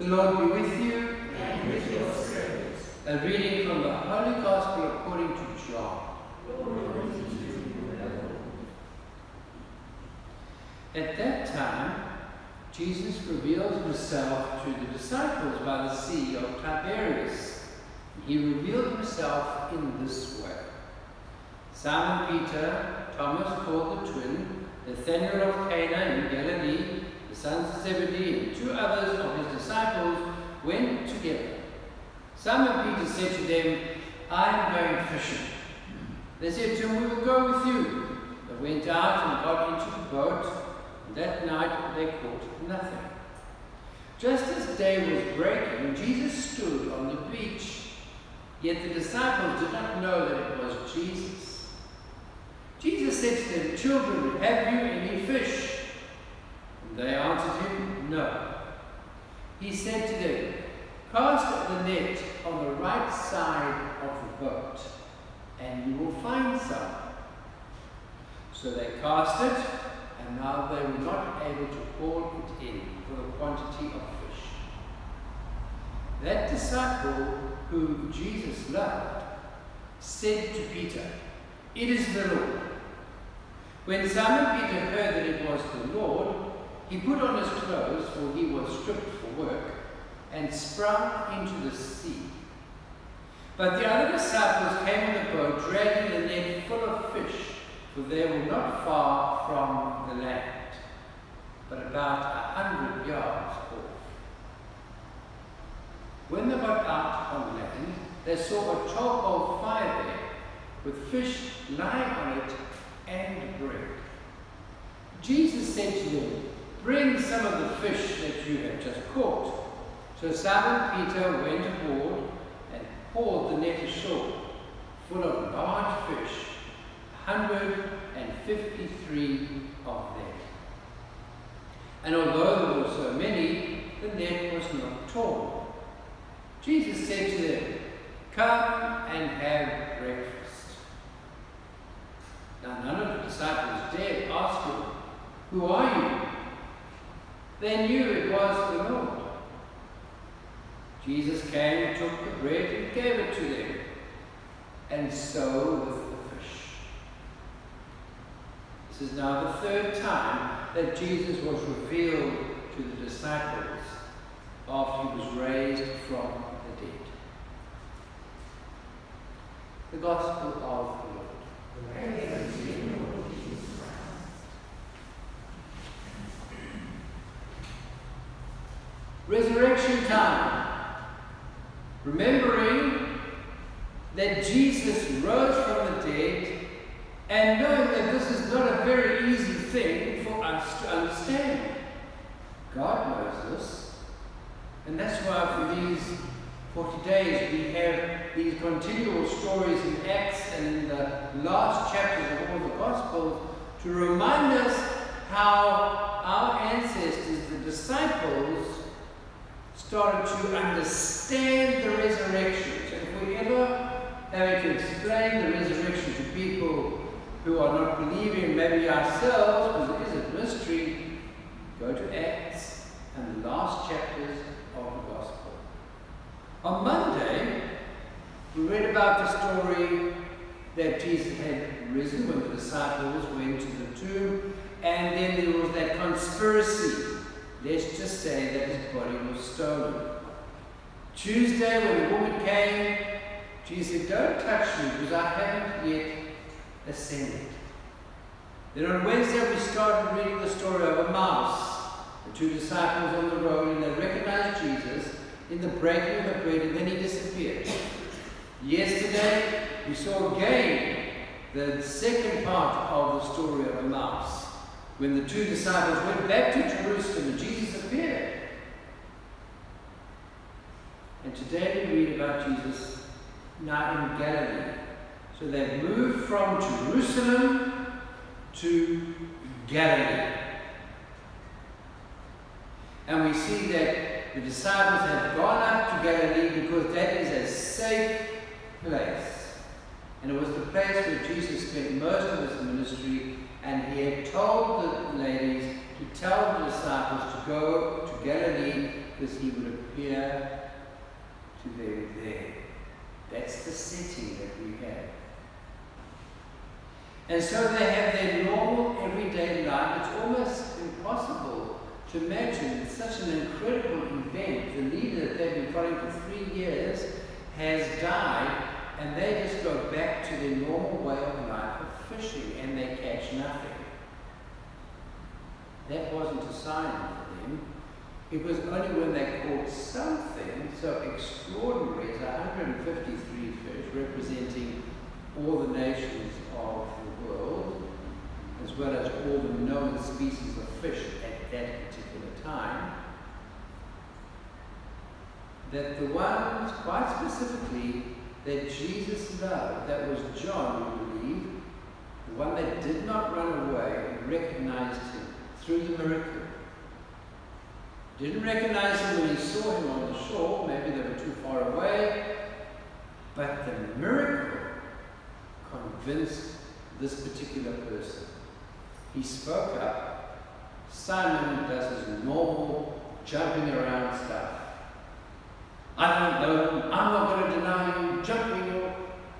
The Lord be with you. And with your spirit. A reading from the Holy Gospel according to John. Glory to you, Lord. At that time, Jesus revealed himself to the disciples by the Sea of Tiberias. He revealed himself in this way. Simon Peter, Thomas called the twin, Nathanael of Cana in Galilee, the sons of Zebedee, and two others of his disciples went together. Simon Peter said to them, "I am going fishing." They said to him, "We will go with you." They went out and got into the boat, and that night they caught nothing. Just as day was breaking, Jesus stood on the beach, yet the disciples did not know that it was Jesus. Jesus said to them, "Children, have you any fish?" And they answered him, "No." He said to them, "Cast the net on the right side of the boat, and you will find some." So they cast it, and now they were not able to haul it in for the quantity of fish. That disciple whom Jesus loved said to Peter, "It is the Lord." When Simon Peter heard that it was the Lord, he put on his clothes, for he was stripped for work, and sprung into the sea. But the other disciples came on the boat, dragging the net full of fish, for they were not far from the land, but about 100 yards off. When they got out on land, they saw a charcoal fire there, with fish lying on it and bread. Jesus said to them, "Bring some of the fish that you have just caught." So Simon Peter went aboard and hauled the net ashore, full of large fish, 153 of them. And although there were so many, the net was not torn. Jesus said to them, "Come and have breakfast." Now none of the disciples dared ask him, "Who are you?" They knew it was the Lord. Jesus came, took the bread, and gave it to them, and so with the fish. This is now the third time that Jesus was revealed to the disciples after he was raised from the dead. The Gospel of the Lord. Praise to you, Lord Jesus Christ. Resurrection time. Remembering that Jesus rose from the dead, and knowing that this is not a very easy thing for us to understand. God knows this, and that's why for these 40 days we have these continual stories in Acts and in the last chapters of all the Gospels to remind us how our ancestors, the disciples, started to understand the resurrection. So if we ever have to explain the resurrection to people who are not believing, maybe ourselves, because it is a mystery, go to Acts and the last chapters of the Gospel. On Monday, we read about the story that Jesus had risen when the disciples went to the tomb, and then there was that conspiracy. Let's just say that his body was stolen. Tuesday, when the woman came, Jesus said, "Don't touch me, because I haven't yet ascended." Then on Wednesday, we started reading the story of Emmaus, the two disciples on the road, and they recognized Jesus in the breaking of the bread, and then he disappeared. Yesterday, we saw again the second part of the story of Emmaus, when the two disciples went back to Jerusalem and Jesus appeared. And today we read about Jesus now in Galilee. So they've moved from Jerusalem to Galilee. And we see that the disciples have gone up to Galilee because that is a safe place. And it was the place where Jesus spent most of his ministry, and he had told the ladies to tell the disciples to go to Galilee because he would appear to them there. That's the setting that we have. And so they have their normal everyday life. It's almost impossible to imagine such an incredible event. The leader that they've been following for 3 years has died, and they just go back to their normal way of life of fishing, and they catch nothing. That wasn't a sign for them. It was only when they caught something so extraordinary as 153 fish, representing all the nations of the world, as well as all the known species of fish at that particular time, that the ones, quite specifically, that Jesus loved, that was John, we believe, the one that did not run away, recognized him through the miracle. Didn't recognize him when he saw him on the shore, maybe they were too far away, but the miracle convinced this particular person. He spoke up. Simon does his normal jumping around stuff. I don't know, I'm not going to deny you, jumping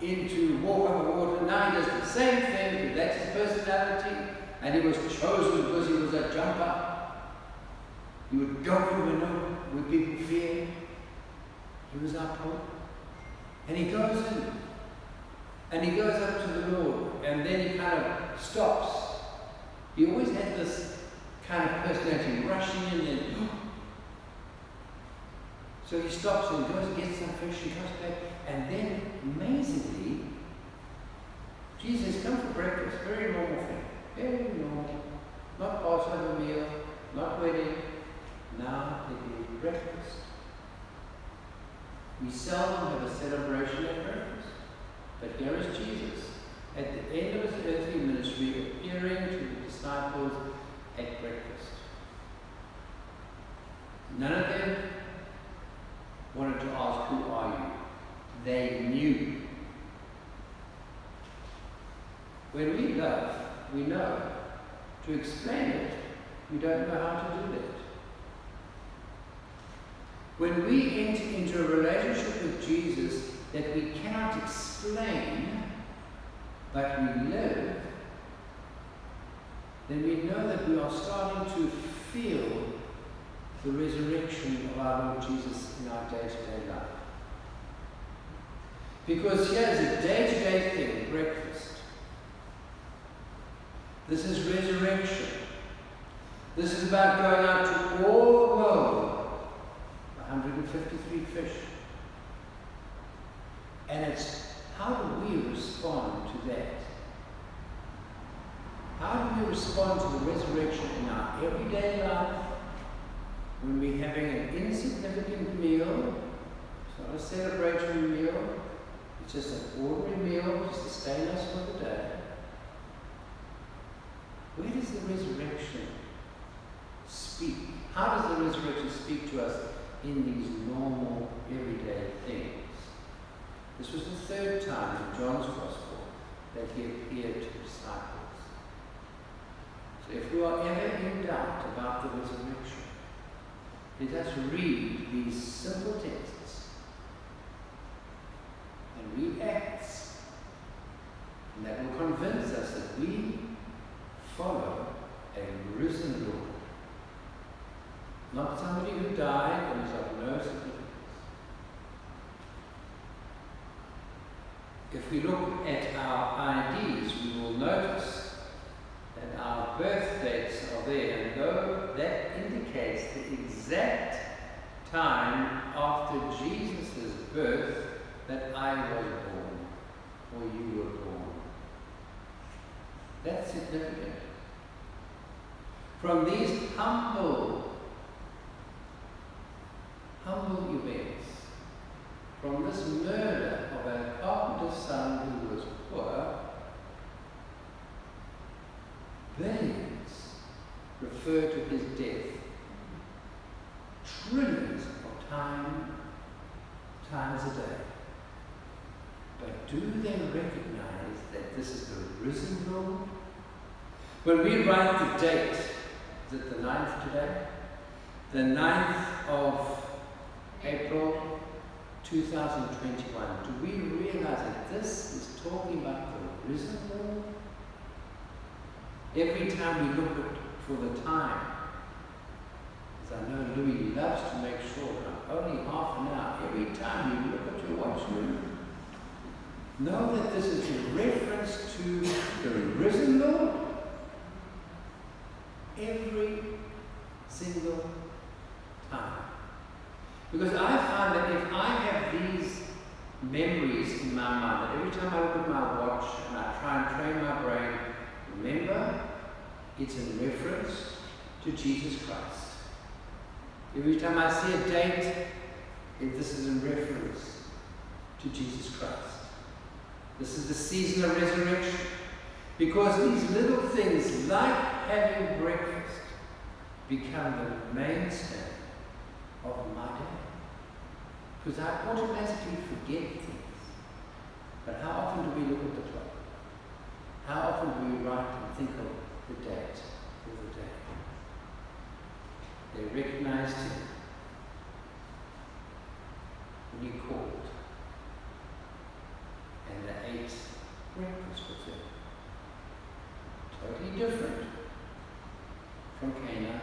into walk on the water. Now he does the same thing, because that's his personality, and he was chosen because he was a jumper. He would go where people fear. He was our Pope. And he goes in. And he goes up to the Lord. And then he kind of stops. He always had this kind of personality, rushing in and so he stops and goes and gets some fish. He comes back. And then, amazingly, Jesus comes for breakfast. Very normal thing. Very normal. Not Passover meal. Not wedding. Now they eat breakfast. We seldom have a celebration at breakfast. But here is Jesus at the end of his earthly ministry appearing to the disciples at breakfast. None of them wanted to ask, who are you? They knew. When we love, we know. To explain it, we don't know how to do that. When we enter into a relationship with Jesus that we cannot explain, but we live, then we know that we are starting to feel the resurrection of our Lord Jesus in our day-to-day life. Because here's a day-to-day thing, breakfast. This is resurrection. This is about going out to all the world. 153 fish. And it's, how do we respond to that? How do we respond to the resurrection in our everyday life when we're having an insignificant meal? It's not a celebratory meal. It's just an ordinary meal to sustain us for the day. Where does the resurrection speak? How does the resurrection speak to us in these normal, everyday things? This was the 3rd time in John's Gospel that he appeared to disciples. So if we are ever in doubt about the resurrection, let us read these simple texts and read Acts, and that will convince us that we follow a risen Lord. Not somebody who died and is of no significance. If we look at our IDs, we will notice that our birth dates are there, and though that indicates the exact time after Jesus' birth that I was born, or you were born. That's significant. From these humble events, from this murder of a carpenter's son who was poor, billions refer to his death. Trillions of times a day. But do they recognize that this is the risen Lord? When we write the date, is it the 9th today? the 9th of April 2021. Do we realize that this is talking about the risen Lord? Every time we look at for the time, as I know Louis loves to make sure that only half an hour, every time you look at your watch, know that this is a reference to the risen Lord. Every single time. Because I find that if I have these memories in my mind, that every time I look at my watch and I try and train my brain, remember, it's in reference to Jesus Christ. Every time I see a date, this is in reference to Jesus Christ. This is the season of resurrection. Because these little things, like having breakfast, become the mainstay of my day. Because I automatically forget things. But how often do we look at the clock? How often do we write and think of the date of the day? They recognized him when he called, and they ate breakfast with him. Totally different from Cana